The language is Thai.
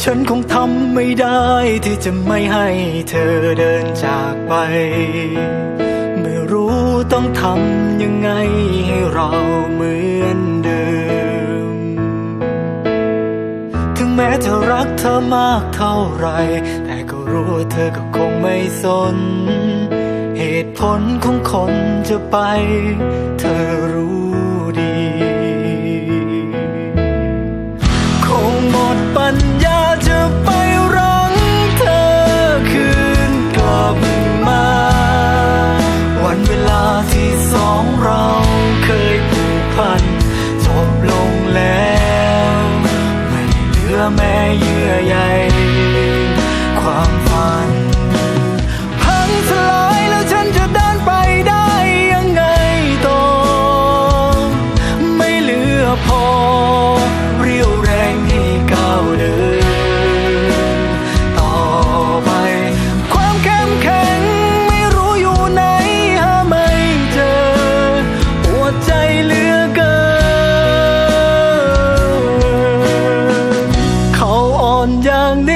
ฉันคงทำไม่ได้ที่จะไม่ให้เธอเดินจากไปไม่รู้ต้องทำยังไงให้เราเหมือนเดิมถึงแม้จะรักเธอมากเท่าไรแต่ก็รู้ว่าเธอก็คงไม่สนเหตุผลของคนจะไปเธอรู้ดีคงหมดปัญญาจะไปรั้งเธอคืนกลับมาวันเวลาที่สองเราเคยผูกพันจบลงแล้วไม่เหลือแม้เยื่อใยความฝันพังทลายแล้วฉันจะเดินไปได้ยังไงต่อไม่เหลือพอเรี่ยวแรงให้ก้าวเดินต่อไปความเข้มแข็งไม่รู้อยู่ไหนหาไม่เจอปวดใจเหลือเกินเขาอ่อนอย่างนี้